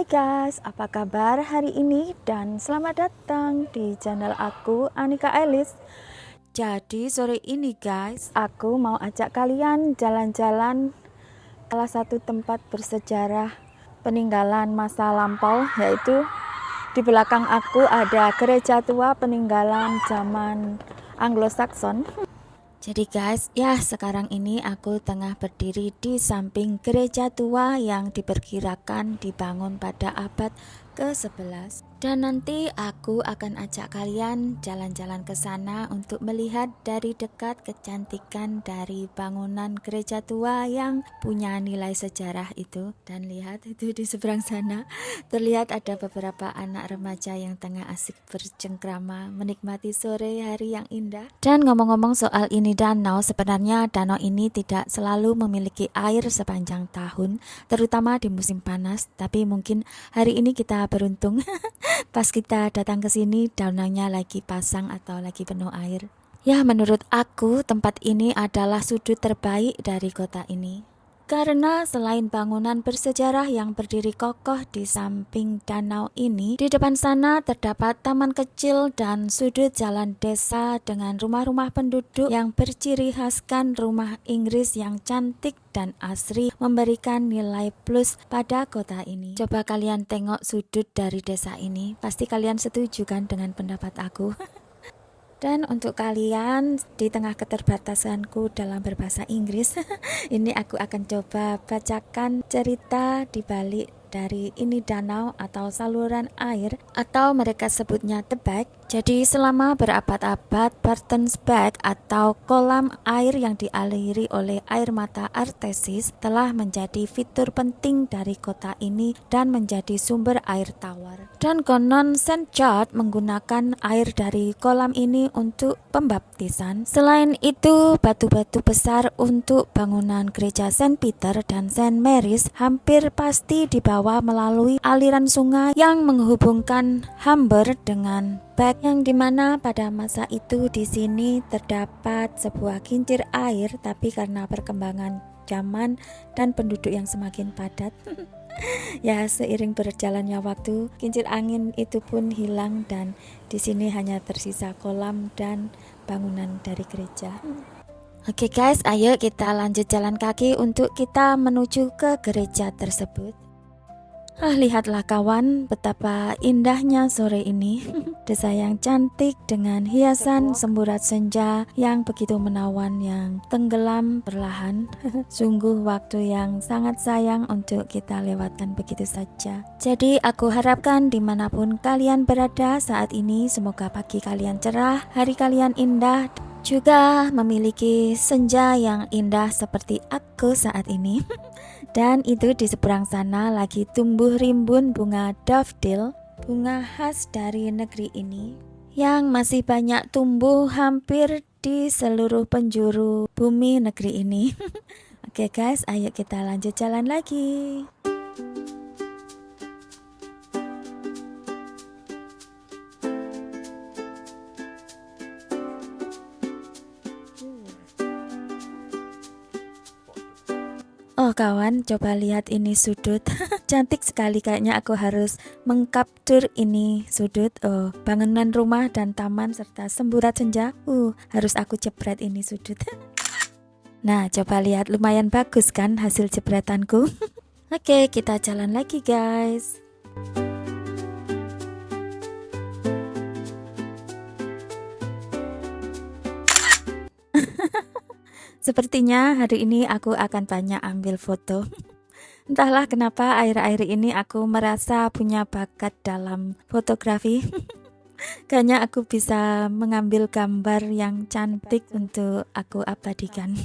guys, apa kabar hari ini dan selamat datang di channel aku Anika Elis. Jadi sore ini guys, aku mau ajak kalian jalan-jalan salah satu tempat bersejarah peninggalan masa lampau, yaitu di belakang aku ada gereja tua peninggalan zaman Anglo-Saxon. Jadi guys, ya sekarang ini aku tengah berdiri di samping gereja tua yang diperkirakan dibangun pada abad ke-11. Dan nanti aku akan ajak kalian jalan-jalan ke sana untuk melihat dari dekat kecantikan dari bangunan gereja tua yang punya nilai sejarah itu. Dan lihat itu di seberang sana, terlihat ada beberapa anak remaja yang tengah asik bercengkrama menikmati sore hari yang indah. Dan ngomong-ngomong soal ini danau, sebenarnya danau ini tidak selalu memiliki air sepanjang tahun, terutama di musim panas. Tapi mungkin hari ini kita beruntung. Pas kita datang ke sini, danaunya lagi pasang atau lagi penuh air. Ya, menurut aku tempat ini adalah sudut terbaik dari kota ini. Karena selain bangunan bersejarah yang berdiri kokoh di samping danau ini, di depan sana terdapat taman kecil dan sudut jalan desa dengan rumah-rumah penduduk yang berciri khaskan rumah Inggris yang cantik dan asri, memberikan nilai plus pada kota ini. Coba kalian tengok sudut dari desa ini, pasti kalian setuju kan dengan pendapat aku? Dan untuk kalian di tengah keterbatasanku dalam berbahasa Inggris, ini aku akan coba bacakan cerita di balik dari ini danau atau saluran air, atau mereka sebutnya the Beck. Jadi selama berabad-abad, Barton's Beck atau kolam air yang dialiri oleh air mata artesis telah menjadi fitur penting dari kota ini dan menjadi sumber air tawar. Dan konon St. George menggunakan air dari kolam ini untuk pembaptisan. Selain itu, batu-batu besar untuk bangunan gereja St. Peter dan St. Mary's hampir pasti dibawa melalui aliran sungai yang menghubungkan Humber dengan Beck, yang dimana pada masa itu di sini terdapat sebuah kincir air, tapi karena perkembangan zaman dan penduduk yang semakin padat, ya seiring berjalannya waktu, kincir angin itu pun hilang dan di sini hanya tersisa kolam dan bangunan dari gereja. Oke guys, ayo kita lanjut jalan kaki untuk kita menuju ke gereja tersebut. Lihatlah kawan, betapa indahnya sore ini. Desa yang cantik dengan hiasan semburat senja yang begitu menawan yang tenggelam perlahan. Sungguh waktu yang sangat sayang untuk kita lewatkan begitu saja. Jadi aku harapkan dimanapun kalian berada saat ini, semoga pagi kalian cerah, hari kalian indah, juga memiliki senja yang indah seperti aku saat ini. Dan itu di seberang sana lagi tumbuh rimbun bunga daffodil, bunga khas dari negeri ini, yang masih banyak tumbuh hampir di seluruh penjuru bumi negeri ini. Oke guys, ayo kita lanjut jalan lagi. Oh kawan, coba lihat ini sudut. Cantik sekali, kayaknya aku harus mengcapture ini sudut. Oh, bangunan rumah dan taman serta semburat senja. Harus aku jepret ini sudut. Nah, coba lihat, lumayan bagus kan hasil jepretanku. Oke, kita jalan lagi guys. Sepertinya hari ini aku akan banyak ambil foto. Entahlah kenapa akhir-akhir ini aku merasa punya bakat dalam fotografi. Kayaknya aku bisa mengambil gambar yang cantik untuk aku abadikan.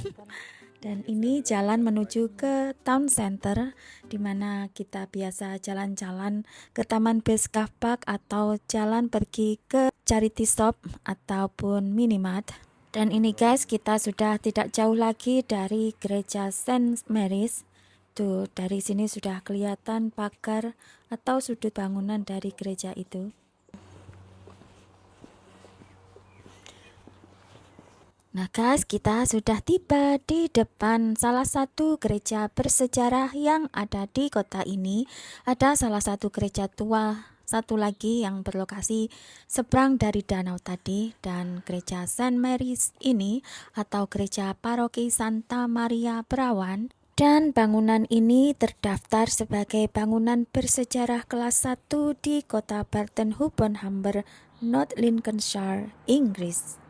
Dan ini jalan menuju ke town center, dimana kita biasa jalan-jalan ke Taman Beska Park atau jalan pergi ke charity shop ataupun minimart. Dan ini guys, kita sudah tidak jauh lagi dari gereja St. Mary's. Tuh, dari sini sudah kelihatan pagar atau sudut bangunan dari gereja itu. Nah guys, kita sudah tiba di depan salah satu gereja bersejarah yang ada di kota ini. Ada salah satu gereja tua, satu lagi yang berlokasi seberang dari danau tadi, dan gereja Saint Mary's ini atau gereja paroki Santa Maria Perawan. Dan bangunan ini terdaftar sebagai bangunan bersejarah kelas 1 di kota Barton Hubon Humber, North Lincolnshire, Inggris.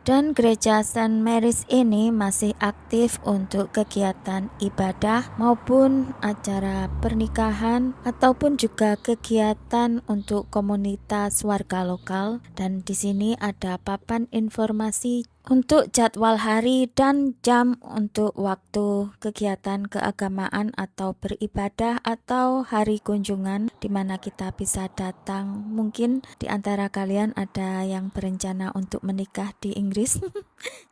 Dan gereja Saint Mary's ini masih aktif untuk kegiatan ibadah maupun acara pernikahan ataupun juga kegiatan untuk komunitas warga lokal. Dan di sini ada papan informasi untuk jadwal hari dan jam untuk waktu kegiatan keagamaan atau beribadah atau hari kunjungan di mana kita bisa datang. Mungkin di antara kalian ada yang berencana untuk menikah di Inggris.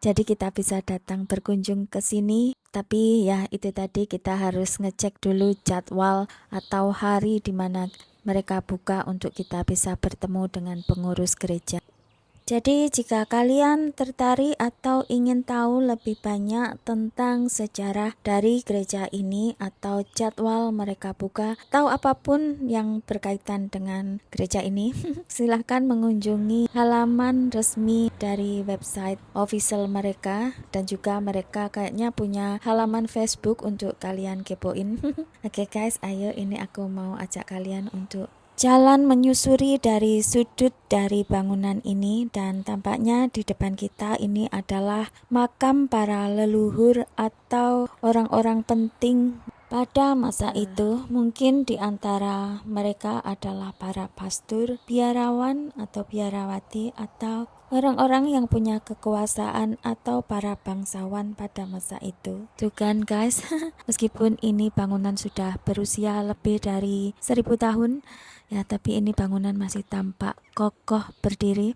Jadi kita bisa datang berkunjung ke sini. Tapi ya itu tadi, kita harus ngecek dulu jadwal atau hari di mana mereka buka untuk kita bisa bertemu dengan pengurus gereja. Jadi jika kalian tertarik atau ingin tahu lebih banyak tentang sejarah dari gereja ini atau jadwal mereka buka atau apapun yang berkaitan dengan gereja ini, silahkan mengunjungi halaman resmi dari website official mereka, dan juga mereka kayaknya punya halaman Facebook untuk kalian kepoin. Oke guys, ayo ini aku mau ajak kalian untuk jalan menyusuri dari sudut dari bangunan ini, dan tampaknya di depan kita ini adalah makam para leluhur atau orang-orang penting pada masa itu. Mungkin di antara mereka adalah para pastor, biarawan atau biarawati, atau orang-orang yang punya kekuasaan atau para bangsawan pada masa itu. Tuh kan guys, meskipun ini bangunan sudah berusia lebih dari 1000 tahun, ya, tapi ini bangunan masih tampak kokoh berdiri.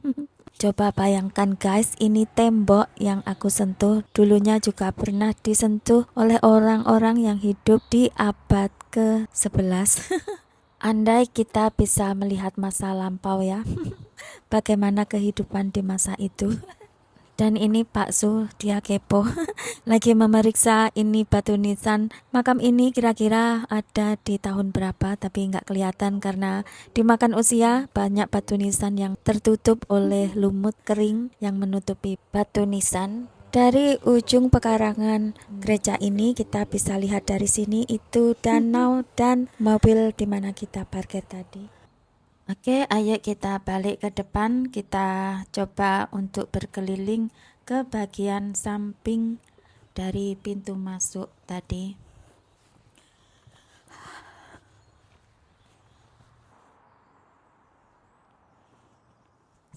Coba bayangkan guys, ini tembok yang aku sentuh dulunya juga pernah disentuh oleh orang-orang yang hidup di abad ke-11. Andai kita bisa melihat masa lampau ya, bagaimana kehidupan di masa itu. Dan ini Pak Su, dia kepo lagi memeriksa ini batu nisan. Makam ini kira-kira ada di tahun berapa, tapi nggak kelihatan karena dimakan usia. Banyak batu nisan yang tertutup oleh lumut kering yang menutupi batu nisan. Dari ujung pekarangan gereja ini kita bisa lihat dari sini itu danau dan mobil di mana kita parkir tadi. Oke, ayo kita balik ke depan. Kita coba untuk berkeliling ke bagian samping dari pintu masuk tadi.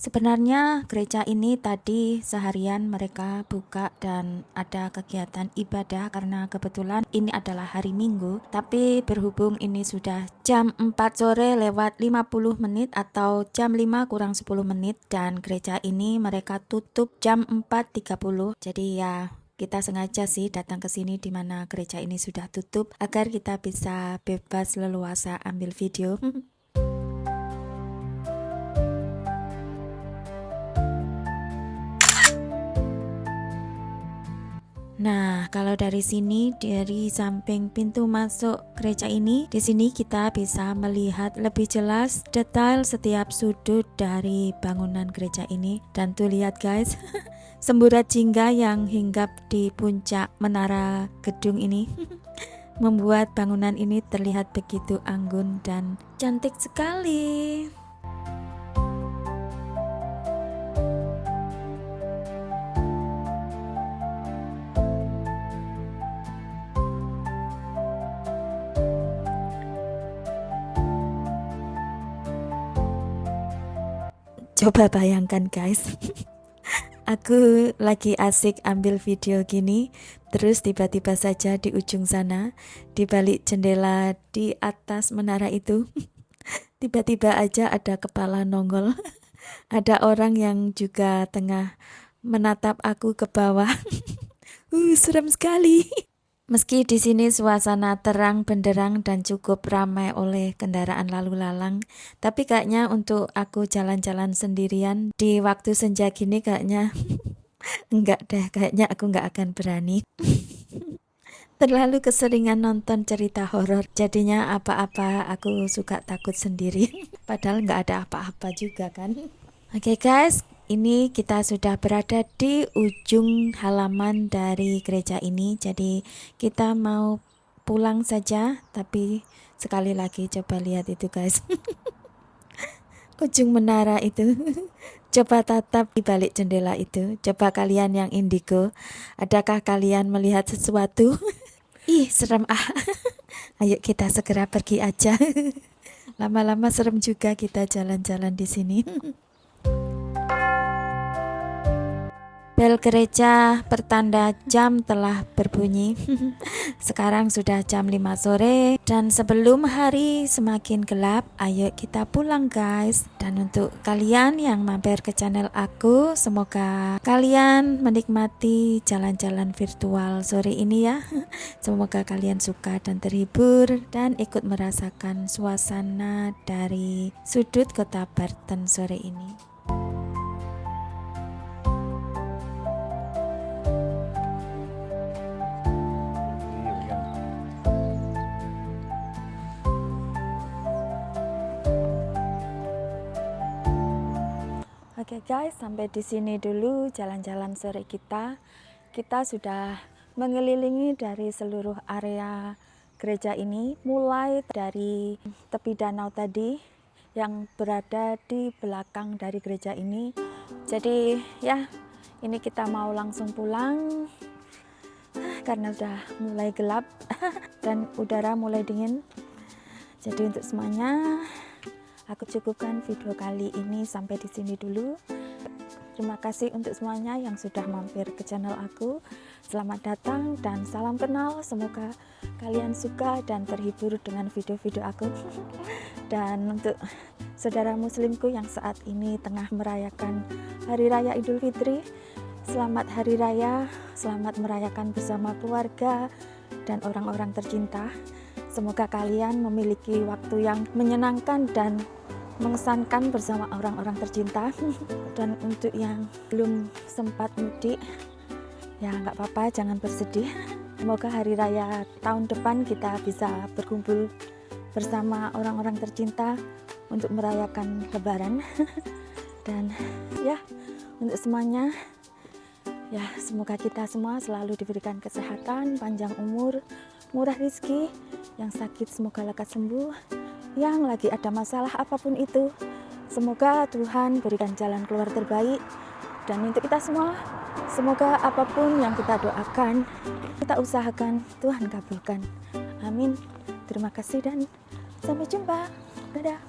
Sebenarnya gereja ini tadi seharian mereka buka dan ada kegiatan ibadah karena kebetulan ini adalah hari Minggu. Tapi berhubung ini sudah jam 4 sore lewat 50 menit atau jam 5 kurang 10 menit, dan gereja ini mereka tutup jam 4.30. Jadi ya kita sengaja sih datang ke sini di mana gereja ini sudah tutup agar kita bisa bebas leluasa ambil video. Nah, kalau dari sini, dari samping pintu masuk gereja ini, di sini kita bisa melihat lebih jelas detail setiap sudut dari bangunan gereja ini. Dan tuh lihat guys, semburat jingga yang hinggap di puncak menara gedung ini membuat bangunan ini terlihat begitu anggun dan cantik sekali. Coba bayangkan guys, aku lagi asik ambil video gini, terus tiba-tiba saja di ujung sana, di balik jendela di atas menara itu, tiba-tiba aja ada kepala nongol. Ada orang yang juga tengah menatap aku ke bawah. Seram sekali. Meski di sini suasana terang benderang dan cukup ramai oleh kendaraan lalu lalang, tapi kayaknya untuk aku jalan-jalan sendirian di waktu senja gini kayaknya Enggak deh, kayaknya aku nggak akan berani. Terlalu keseringan nonton cerita horor, jadinya apa-apa aku suka takut sendiri. Padahal nggak ada apa-apa juga kan. Oke guys, ini kita sudah berada di ujung halaman dari gereja ini. Jadi kita mau pulang saja, tapi sekali lagi coba lihat itu guys. Ujung menara itu. Coba tatap di balik jendela itu. Coba kalian yang indigo, adakah kalian melihat sesuatu? Ih, serem ah. Ayo kita segera pergi aja. Lama-lama serem juga kita jalan-jalan di sini. Bel gereja pertanda jam telah berbunyi. Sekarang sudah jam 5 sore dan sebelum hari semakin gelap, ayo kita pulang guys. Dan untuk kalian yang mampir ke channel aku, semoga kalian menikmati jalan-jalan virtual sore ini ya. Semoga kalian suka dan terhibur dan ikut merasakan suasana dari sudut kota Barton sore ini. Oke guys, sampai di sini dulu jalan-jalan sore kita. Kita sudah mengelilingi dari seluruh area gereja ini, mulai dari tepi danau tadi yang berada di belakang dari gereja ini. Jadi ya, ini kita mau langsung pulang karena udah mulai gelap dan udara mulai dingin. Jadi untuk semuanya, aku cukupkan video kali ini sampai di sini dulu. Terima kasih untuk semuanya yang sudah mampir ke channel aku. Selamat datang dan salam kenal. Semoga kalian suka dan terhibur dengan video-video aku. Dan untuk saudara muslimku yang saat ini tengah merayakan Hari Raya Idul Fitri, selamat Hari Raya, selamat merayakan bersama keluarga dan orang-orang tercinta. Semoga kalian memiliki waktu yang menyenangkan dan mengesankan bersama orang-orang tercinta. Dan untuk yang belum sempat mudik, ya nggak apa-apa, jangan bersedih. Semoga hari raya tahun depan kita bisa berkumpul bersama orang-orang tercinta untuk merayakan Lebaran. Dan ya, untuk semuanya, ya semoga kita semua selalu diberikan kesehatan, panjang umur, murah rezeki, yang sakit semoga lekas sembuh, yang lagi ada masalah apapun itu, semoga Tuhan berikan jalan keluar terbaik. Dan untuk kita semua, semoga apapun yang kita doakan, kita usahakan, Tuhan kabulkan. Amin. Terima kasih dan sampai jumpa. Dadah.